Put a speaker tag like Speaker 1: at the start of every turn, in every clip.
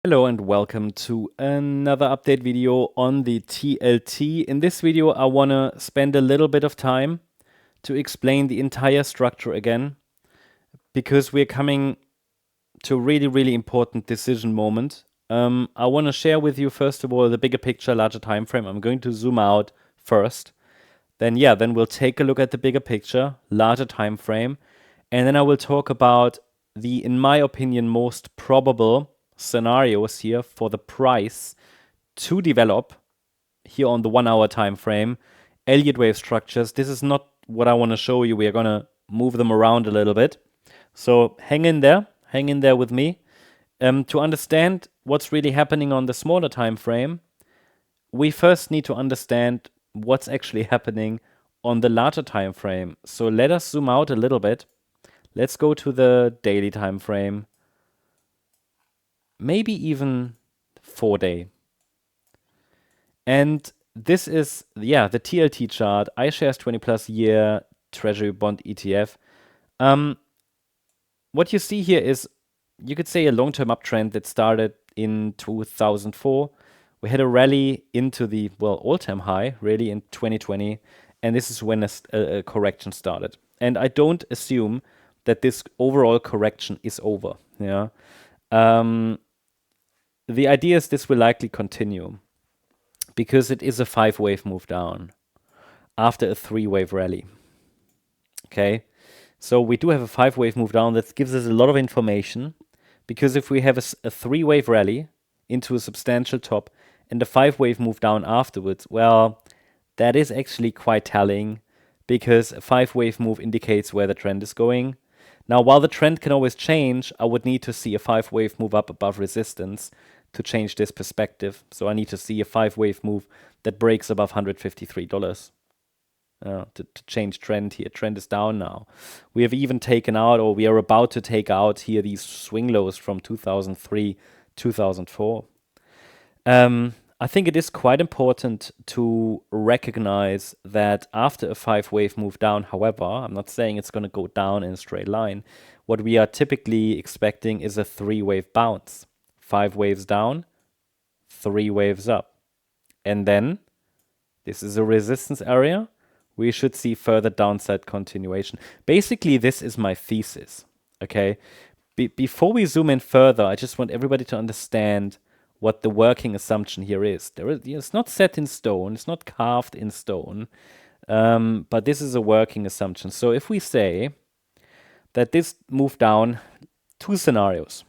Speaker 1: Hello and welcome to another update video on the TLT. In this video, I want to spend a little bit of time to explain the entire structure again, because we're coming to a really important decision moment. I want to share with you, first of all, the bigger picture, larger time frame. I'm going to zoom out first. Then we'll take a look at the bigger picture, larger time frame. And then I will talk about the, in my opinion, most probable scenarios here for the price to develop here on the 1 hour time frame. Elliott Wave structures. This is not what I want to show you. We are going to move them around a little bit. So hang in there with me. To understand what's really happening on the smaller time frame, we first need to understand what's actually happening on the larger time frame. So let us zoom out a little bit. Let's go to the daily time frame. Maybe even 4-day. And this is, the TLT chart, iShares 20 plus year Treasury Bond ETF. What you see here is, you could say, a long-term uptrend that started in 2004. We had a rally into the, all-time high, really, in 2020. And this is when a correction started. And I don't assume that this overall correction is over. Yeah. The idea is this will likely continue because it is a 5-wave move down after a 3-wave rally. Okay, so we do have a 5-wave move down that gives us a lot of information, because if we have a 3-wave rally into a substantial top and a 5-wave move down afterwards, well, that is actually quite telling, because a 5-wave move indicates where the trend is going. Now, while the trend can always change, I would need to see a 5-wave move up above resistance to change this perspective. So I need to see a 5-wave move that breaks above $153 to change trend here. Trend is down now. We have even taken out, or we are about to take out here, these swing lows from 2003, 2004. I think it is quite important to recognize that after a 5-wave move down, however, I'm not saying it's going to go down in a straight line. What we are typically expecting is a 3-wave bounce. 5 waves down, 3 waves up. And then, this is a resistance area. We should see further downside continuation. Basically, this is my thesis, okay? Before we zoom in further, I just want everybody to understand what the working assumption here is. It's not set in stone, it's not carved in stone, but this is a working assumption. So if we say that this move down, 2 scenarios.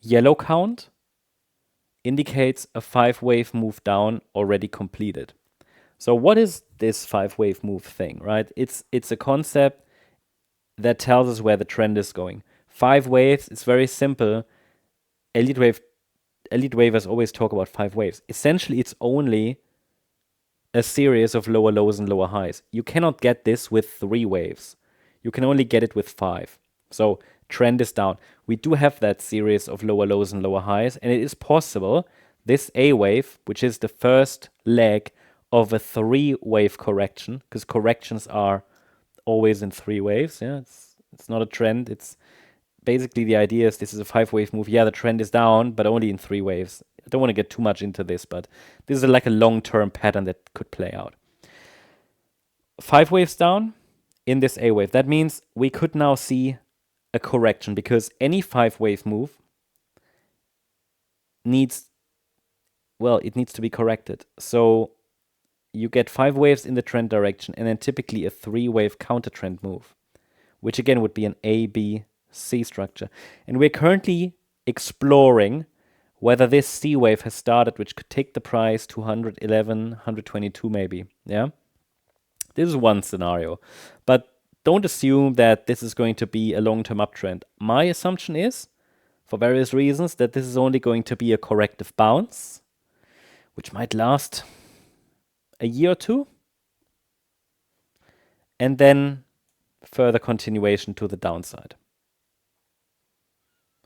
Speaker 1: Yellow count indicates a 5-wave move down already completed. So what is this 5-wave move thing, right? It's a concept that tells us where the trend is going. 5 waves, it's very simple. Elliott Wavers always talk about 5 waves. Essentially, it's only a series of lower lows and lower highs. You cannot get this with 3 waves. You can only get it with 5. So trend is down. We do have that series of lower lows and lower highs, and it is possible this A wave, which is the first leg of a 3-wave correction, because corrections are always in 3 waves. Yeah, it's not a trend. It's basically, the idea is this is a 5-wave move. Yeah, the trend is down, but only in 3 waves. I don't want to get too much into this, but this is like a long-term pattern that could play out. 5 waves down in this A wave. That means we could now see a correction, because any 5-wave move needs to be corrected. So you get 5 waves in the trend direction, and then typically a 3-wave counter trend move, which again would be an A, B, C structure. And we're currently exploring whether this C wave has started, which could take the price to 111, 122 maybe. Yeah, this is one scenario, but don't assume that this is going to be a long-term uptrend. My assumption is, for various reasons, that this is only going to be a corrective bounce, which might last a year or 2, and then further continuation to the downside.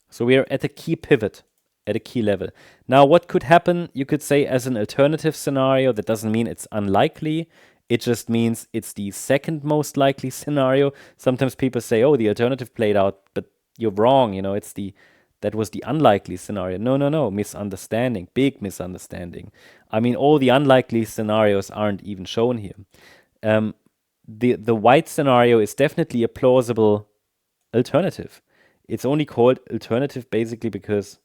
Speaker 1: So we are at a key pivot, at a key level. Now, what could happen, you could say, as an alternative scenario? That doesn't mean it's unlikely. It just means it's the second most likely scenario. Sometimes people say, oh, the alternative played out, but you're wrong. You know, it's the That was the unlikely scenario. No, misunderstanding, big misunderstanding. I mean, all the unlikely scenarios aren't even shown here. The white scenario is definitely a plausible alternative. It's only called alternative basically because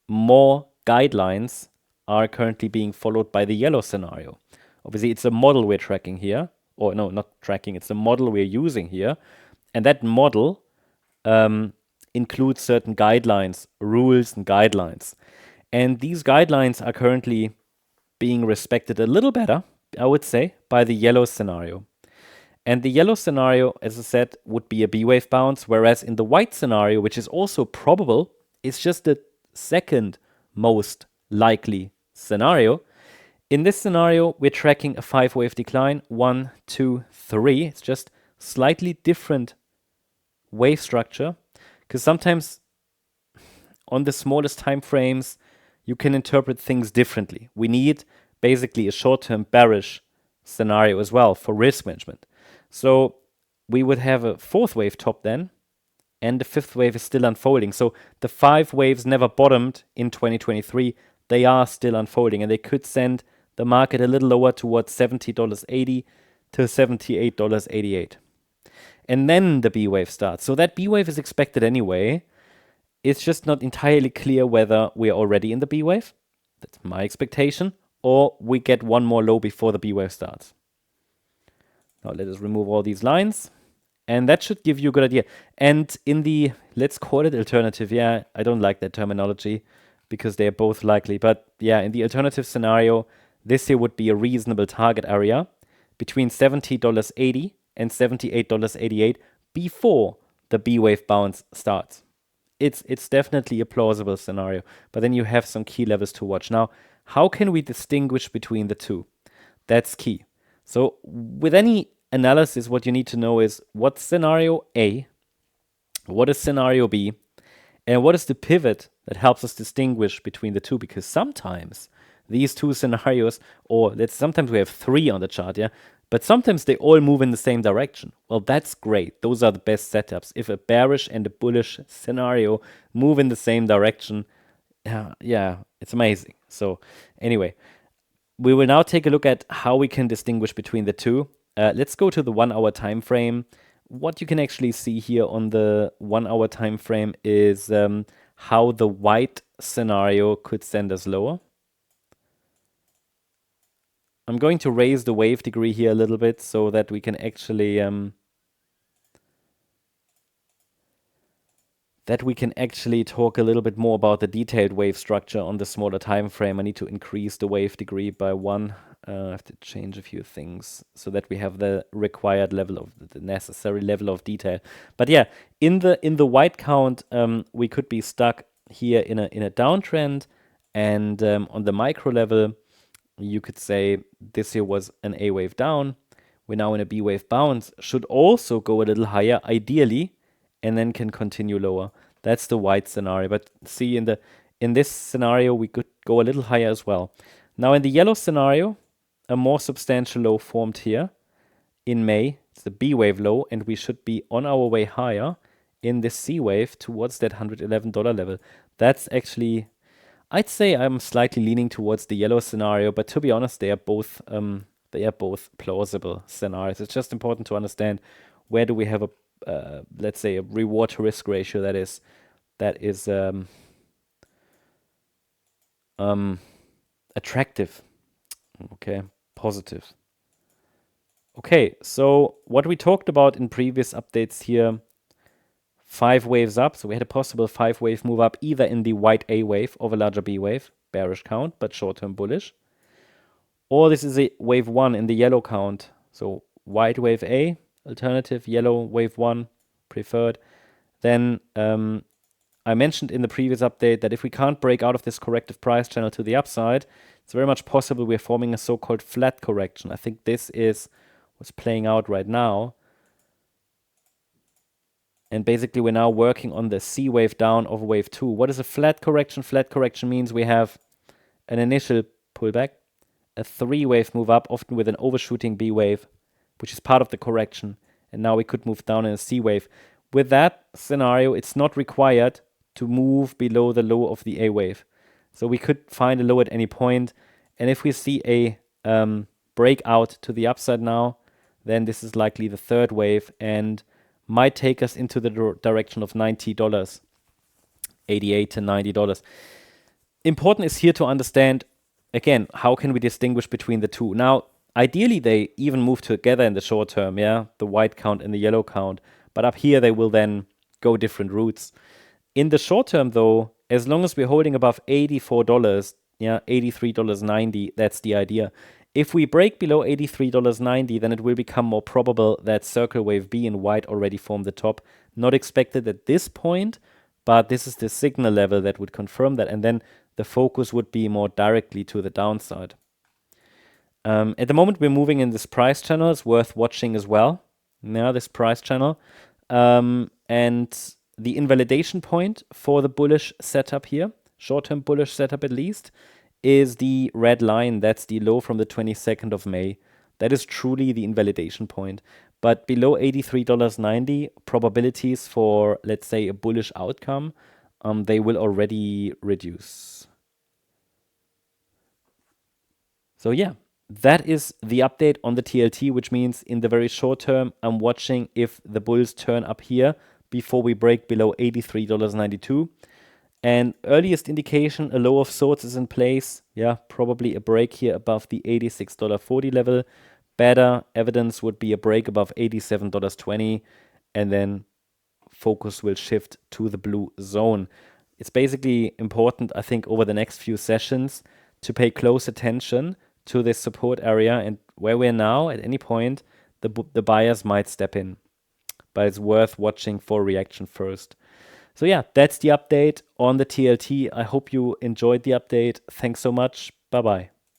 Speaker 1: more guidelines are currently being followed by the yellow scenario. Obviously, it's a model we're tracking here, or no, not tracking, it's a model we're using here. And that model includes certain guidelines, rules and guidelines. And these guidelines are currently being respected a little better, I would say, by the yellow scenario. And the yellow scenario, as I said, would be a B wave bounce, whereas in the white scenario, which is also probable, it's just the second most likely scenario. In this scenario, we're tracking a 5-wave decline, 1, 2, 3. It's just slightly different wave structure, because sometimes on the smallest time frames, you can interpret things differently. We need basically a short-term bearish scenario as well for risk management. So we would have a 4th wave top then, and the 5th wave is still unfolding. So the 5 waves never bottomed in 2023. They are still unfolding, and they could send the market a little lower towards $70.80 to $78.88. And then the B wave starts. So that B wave is expected anyway. It's just not entirely clear whether we're already in the B wave. That's my expectation. Or we get one more low before the B wave starts. Now let us remove all these lines. And that should give you a good idea. And in the, let's call it alternative. Yeah, I don't like that terminology because they're both likely. But yeah, in the alternative scenario, this here would be a reasonable target area between $70.80 and $78.88 before the B wave bounce starts. It's definitely a plausible scenario, but then you have some key levels to watch. Now, how can we distinguish between the two? That's key. So with any analysis, what you need to know is what's scenario A, what is scenario B, and what is the pivot that helps us distinguish between the two, because sometimes these two scenarios, or sometimes we have 3 on the chart, yeah, but sometimes they all move in the same direction. Well, that's great. Those are the best setups. If a bearish and a bullish scenario move in the same direction, yeah, it's amazing. So anyway, we will now take a look at how we can distinguish between the two. Let's go to the 1 hour time frame. What you can actually see here on the 1 hour time frame is how the white scenario could send us lower. I'm going to raise the wave degree here a little bit so that we can actually talk a little bit more about the detailed wave structure on the smaller time frame. I need to increase the wave degree by 1. I have to change a few things so that we have the required level of the necessary level of detail. But yeah, in the white count, we could be stuck here in a downtrend, and on the micro level, you could say this here was an A wave down. We're now in a B wave bounce. Should also go a little higher, ideally, and then can continue lower. That's the white scenario. But see, in this scenario, we could go a little higher as well. Now in the yellow scenario, a more substantial low formed here in May. It's the B wave low, and we should be on our way higher in this C wave towards that $111 level. That's actually, I'd say I'm slightly leaning towards the yellow scenario, but to be honest, they are both plausible scenarios. It's just important to understand where do we have a let's say a reward to risk ratio that is attractive. Okay, positive. Okay, so what we talked about in previous updates here, 5 waves up. So we had a possible 5-wave move up either in the white A wave of a larger B wave, bearish count, but short-term bullish. Or this is a wave 1 in the yellow count. So white wave A, alternative, yellow wave 1, preferred. Then I mentioned in the previous update that if we can't break out of this corrective price channel to the upside, it's very much possible we're forming a so-called flat correction. I think this is what's playing out right now. And basically, we're now working on the C wave down of wave 2. What is a flat correction? Flat correction means we have an initial pullback, a 3-wave move up, often with an overshooting B wave, which is part of the correction. And now we could move down in a C wave. With that scenario, it's not required to move below the low of the A wave. So we could find a low at any point. And if we see a breakout to the upside now, then this is likely the third wave and might take us into the direction of $90, $88 to $90. Important is here to understand, again, how can we distinguish between the two? Now, ideally, they even move together in the short term, yeah, the white count and the yellow count. But up here, they will then go different routes. In the short term, though, as long as we're holding above $84, yeah, $83.90, that's the idea. If we break below $83.90, then it will become more probable that circle wave B in white already formed the top. Not expected at this point, but this is the signal level that would confirm that. And then the focus would be more directly to the downside. At the moment, we're moving in this price channel. It's worth watching as well. Now, this price channel. And the invalidation point for the bullish setup here, short-term bullish setup at least, is the red line. That's the low from the 22nd of May. That is truly the invalidation point. But below $83.90, probabilities for, let's say, a bullish outcome, they will already reduce. So yeah, that is the update on the TLT, which means in the very short term, I'm watching if the bulls turn up here before we break below $83.92. And earliest indication, a low of sorts is in place. Yeah, probably a break here above the $86.40 level. Better evidence would be a break above $87.20, and then focus will shift to the blue zone. It's basically important, I think, over the next few sessions to pay close attention to this support area, and where we're now, at any point, the buyers might step in. But it's worth watching for reaction first. So yeah, that's the update on the TLT. I hope you enjoyed the update. Thanks so much. Bye-bye.